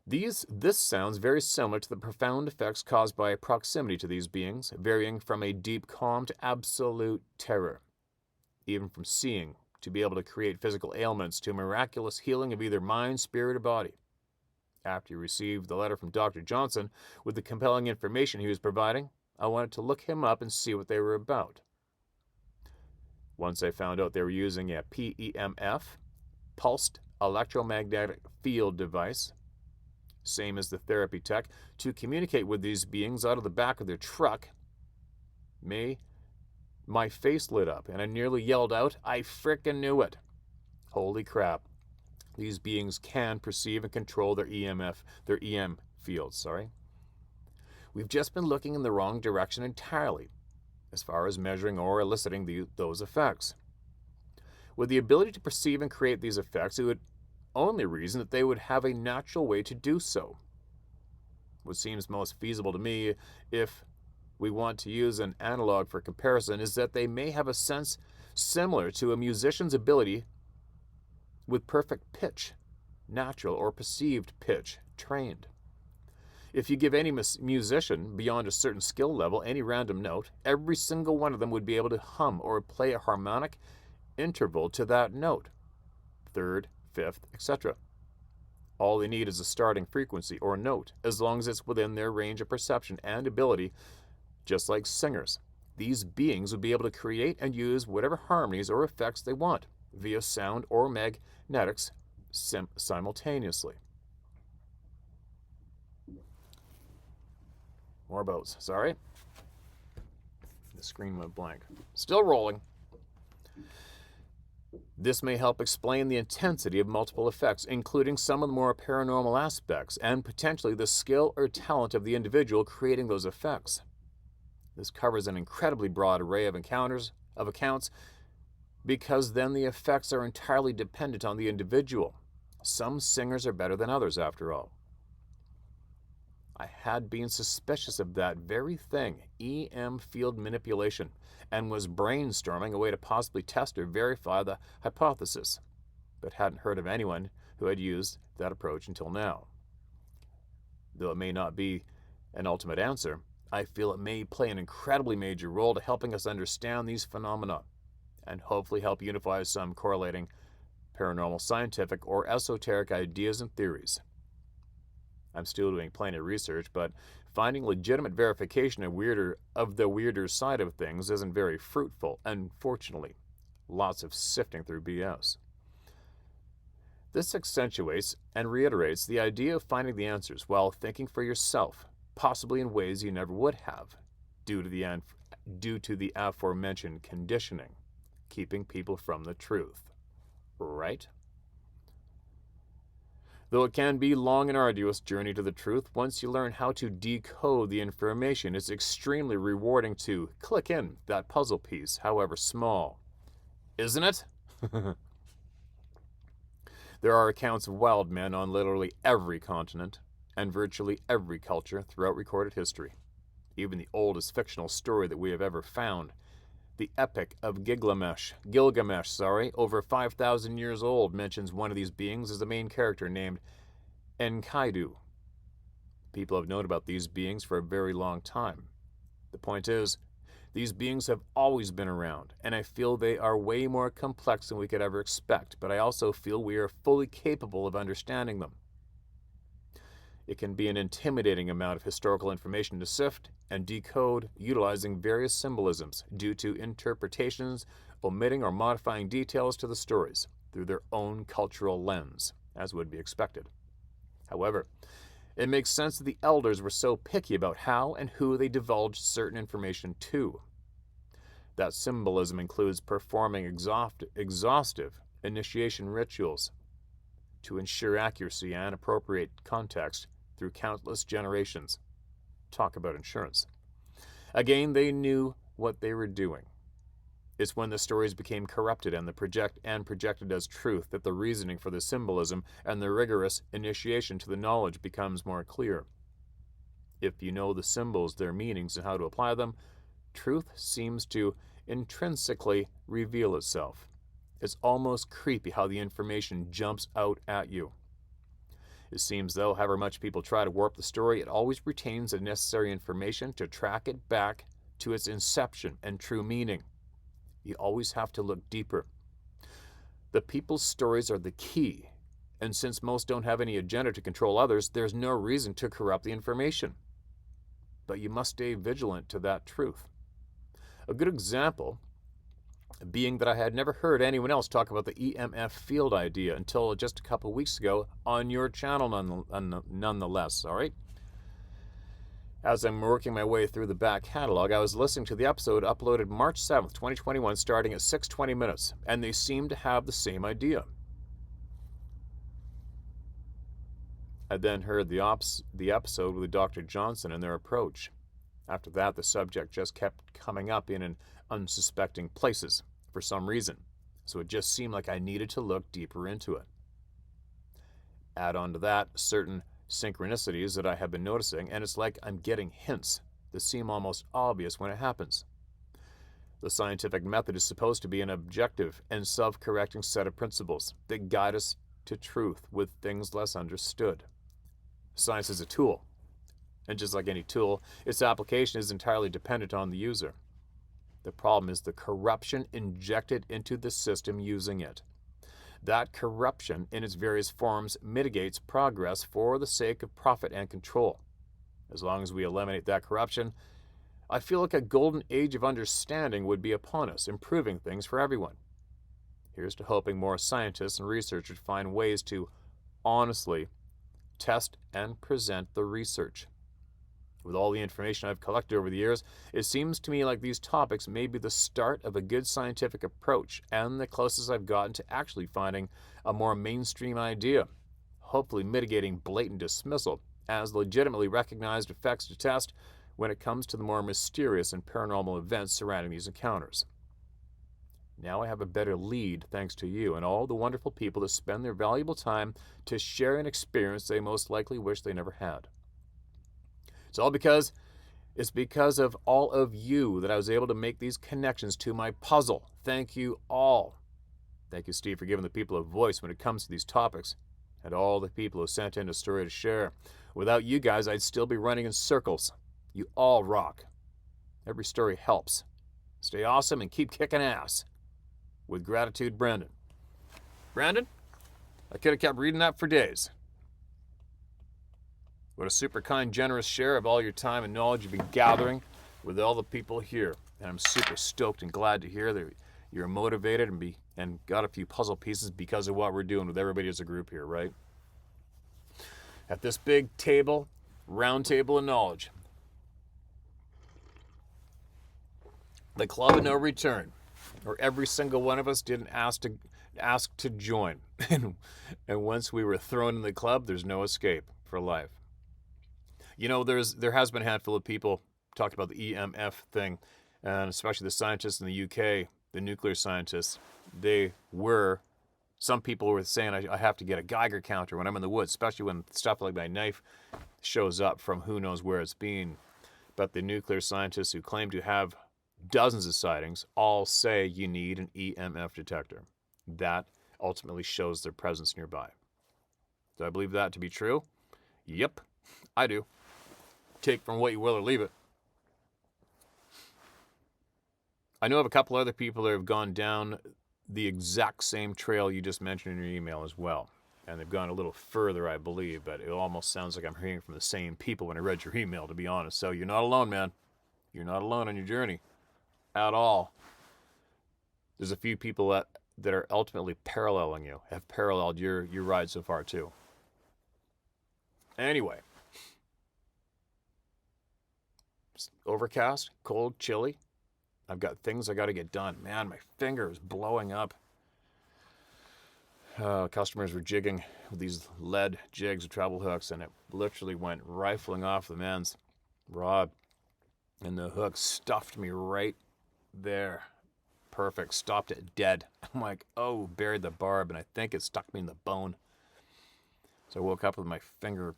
This sounds very similar to the profound effects caused by proximity to these beings, varying from a deep calm to absolute terror. Even from seeing, to be able to create physical ailments, to miraculous healing of either mind, spirit, or body. After you received the letter from Dr. Johnson with the compelling information he was providing, I wanted to look him up and see what they were about. Once I found out they were using a PEMF, pulsed electromagnetic field device, same as the therapy tech, to communicate with these beings out of the back of their truck, my face lit up and I nearly yelled out, I frickin' knew it. Holy crap. These beings can perceive and control their EM fields, We've just been looking in the wrong direction entirely, as far as measuring or eliciting those effects. With the ability to perceive and create these effects, it would only reason that they would have a natural way to do so. What seems most feasible to me, if we want to use an analog for comparison, is that they may have a sense similar to a musician's ability with perfect pitch, natural or perceived pitch, trained. If you give any musician beyond a certain skill level any random note, every single one of them would be able to hum or play a harmonic interval to that note, third, fifth, etc. All they need is a starting frequency or note, as long as it's within their range of perception and ability, just like singers. These beings would be able to create and use whatever harmonies or effects they want, via sound or magnetics simultaneously. More boats, sorry. The screen went blank. Still rolling. This may help explain the intensity of multiple effects, including some of the more paranormal aspects, and potentially the skill or talent of the individual creating those effects. This covers an incredibly broad array of accounts, because then the effects are entirely dependent on the individual. Some singers are better than others, after all. I had been suspicious of that very thing, EM field manipulation, and was brainstorming a way to possibly test or verify the hypothesis, but hadn't heard of anyone who had used that approach until now. Though it may not be an ultimate answer, I feel it may play an incredibly major role to helping us understand these phenomena, and hopefully help unify some correlating paranormal, scientific, or esoteric ideas and theories. I'm still doing plenty of research, but finding legitimate verification of the weirder side of things isn't very fruitful, unfortunately. Lots of sifting through BS. This accentuates and reiterates the idea of finding the answers while thinking for yourself, possibly in ways you never would have, due to the aforementioned conditioning, keeping people from the truth. Right? Though it can be a long and arduous journey to the truth, once you learn how to decode the information, it's extremely rewarding to click in that puzzle piece, however small. Isn't it? There are accounts of wild men on literally every continent and virtually every culture throughout recorded history. Even the oldest fictional story that we have ever found, the Epic of Gilgamesh, over 5,000 years old, mentions one of these beings as the main character named Enkidu. People have known about these beings for a very long time. The point is, these beings have always been around, and I feel they are way more complex than we could ever expect, but I also feel we are fully capable of understanding them. It can be an intimidating amount of historical information to sift and decode, utilizing various symbolisms due to interpretations, omitting or modifying details to the stories through their own cultural lens, as would be expected. However, it makes sense that the elders were so picky about how and who they divulged certain information to. That symbolism includes performing exhaustive initiation rituals to ensure accuracy and appropriate context through countless generations. Talk about insurance. Again, they knew what they were doing. It's when the stories became corrupted and projected as truth that the reasoning for the symbolism and the rigorous initiation to the knowledge becomes more clear. If you know the symbols, their meanings, and how to apply them, truth seems to intrinsically reveal itself. It's almost creepy how the information jumps out at you. It seems, though, however much people try to warp the story, it always retains the necessary information to track it back to its inception and true meaning. You always have to look deeper. The people's stories are the key, and since most don't have any agenda to control others, there's no reason to corrupt the information. But you must stay vigilant to that truth. A good example being that I had never heard anyone else talk about the EMF field idea until just a couple weeks ago on your channel nonetheless, all right? As I'm working my way through the back catalog, I was listening to the episode uploaded March 7th, 2021, starting at 6:20 minutes, and they seem to have the same idea. I then heard the episode with Dr. Johnson and their approach. After that, the subject just kept coming up in unsuspecting places for some reason, so it just seemed like I needed to look deeper into it. Add on to that certain synchronicities that I have been noticing, and it's like I'm getting hints that seem almost obvious when it happens. The scientific method is supposed to be an objective and self-correcting set of principles that guide us to truth with things less understood. Science is a tool, and just like any tool, its application is entirely dependent on the user. The problem is the corruption injected into the system using it. That corruption in its various forms mitigates progress for the sake of profit and control. As long as we eliminate that corruption, I feel like a golden age of understanding would be upon us, improving things for everyone. Here's to hoping more scientists and researchers find ways to honestly test and present the research. With all the information I've collected over the years, it seems to me like these topics may be the start of a good scientific approach and the closest I've gotten to actually finding a more mainstream idea, hopefully mitigating blatant dismissal as legitimately recognized effects to test when it comes to the more mysterious and paranormal events surrounding these encounters. Now I have a better lead thanks to you and all the wonderful people that spend their valuable time to share an experience they most likely wish they never had. It's because of all of you that I was able to make these connections to my puzzle. Thank you all. Thank you, Steve, for giving the people a voice when it comes to these topics, and all the people who sent in a story to share. Without you guys, I'd still be running in circles. You all rock. Every story helps. Stay awesome and keep kicking ass. With gratitude, Brandon. Brandon, I could have kept reading that for days. What a super kind, generous share of all your time and knowledge you've been gathering with all the people here. And I'm super stoked and glad to hear that you're motivated and got a few puzzle pieces because of what we're doing with everybody as a group here, right? At this big table, round table of knowledge. The club of no return, where every single one of us didn't ask to join. And once we were thrown in the club, there's no escape for life. You know, there has been a handful of people talking about the EMF thing, and especially the scientists in the UK, the nuclear scientists. Some people were saying I have to get a Geiger counter when I'm in the woods, especially when stuff like my knife shows up from who knows where it's been. But the nuclear scientists who claim to have dozens of sightings all say you need an EMF detector. That ultimately shows their presence nearby. Do I believe that to be true? Yep, I do. Take from what you will or leave it. I know of a couple other people that have gone down the exact same trail you just mentioned in your email as well. And they've gone a little further, I believe, but it almost sounds like I'm hearing from the same people when I read your email, to be honest. So you're not alone, man. You're not alone on your journey at all. There's a few people that are ultimately paralleling you, have paralleled your ride so far too. Anyway. Overcast, cold, chilly. I've got things I got to get done. Man, my finger is blowing up. customers were jigging with these lead jigs with treble hooks, and it literally went rifling off the man's rod, and the hook stuffed me right there. Perfect. Stopped it dead. I'm like, oh, buried the barb, and I think it stuck me in the bone. So I woke up with my finger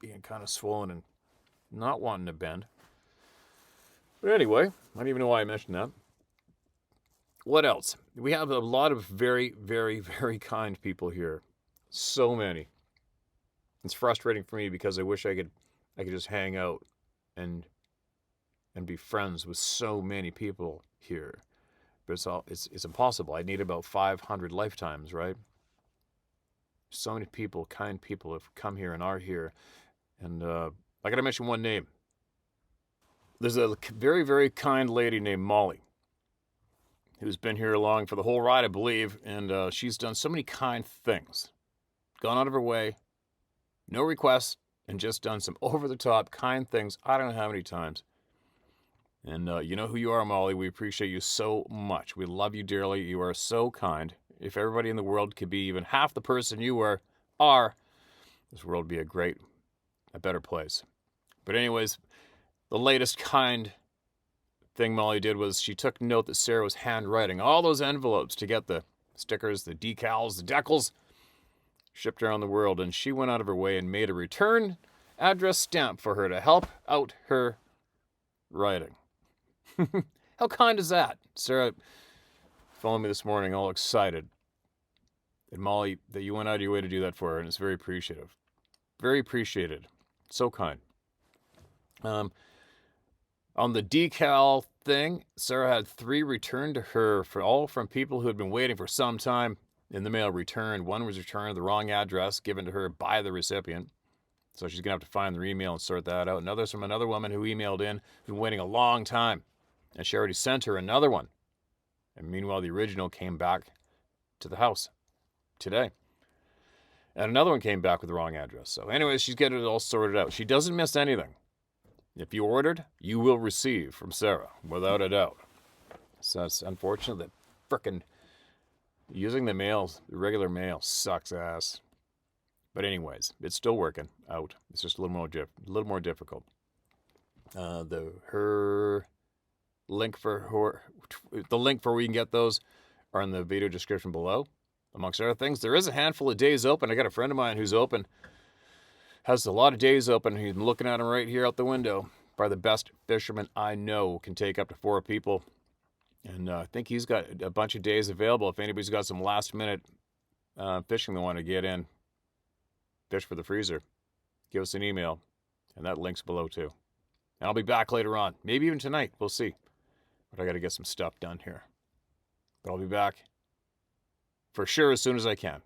being kind of swollen and not wanting to bend. But anyway, I don't even know why I mentioned that. What else? We have a lot of very, very, very kind people here. So many. It's frustrating for me because I wish I could just hang out and be friends with so many people here. But it's impossible. I need about 500 lifetimes, right? So many people, kind people, have come here and are here. And I got to mention one name. There's a very, very kind lady named Molly who's been here along for the whole ride, I believe. And she's done so many kind things. Gone out of her way, no requests, and just done some over-the-top kind things I don't know how many times. And you know who you are, Molly. We appreciate you so much. We love you dearly. You are so kind. If everybody in the world could be even half the person you are, this world would be a better place. But anyways, the latest kind thing Molly did was she took note that Sarah was handwriting all those envelopes to get the stickers, the decals, the decals shipped around the world. And she went out of her way and made a return address stamp for her to help out her writing. How kind is that? Sarah phoned me this morning all excited. And Molly, that you went out of your way to do that for her, and it's very appreciative. Very appreciated. So kind. On the decal thing, Sarah had 3 returned to her, all from people who had been waiting for some time in the mail returned. One was returned the wrong address given to her by the recipient. So she's going to have to find their email and sort that out. Another's from another woman who emailed in, been waiting a long time. And she already sent her another one. And meanwhile, the original came back to the house today. And another one came back with the wrong address. So anyways, she's getting it all sorted out. She doesn't miss anything. If you ordered, you will receive from Sarah, without a doubt. So it's unfortunate that frickin' using the regular mail sucks ass. But anyways, it's still working out. It's just a little more difficult. The link for where you can get those are in the video description below. Amongst other things, there is a handful of days open. I got a friend of mine who's open, has a lot of days open. He's looking at them right here out the window. Probably the best fisherman I know, can take up to 4 people. And I think he's got a bunch of days available. If anybody's got some last minute fishing they want to get in, fish for the freezer, give us an email. And that link's below too. And I'll be back later on. Maybe even tonight. We'll see. But I got to get some stuff done here. But I'll be back for sure as soon as I can.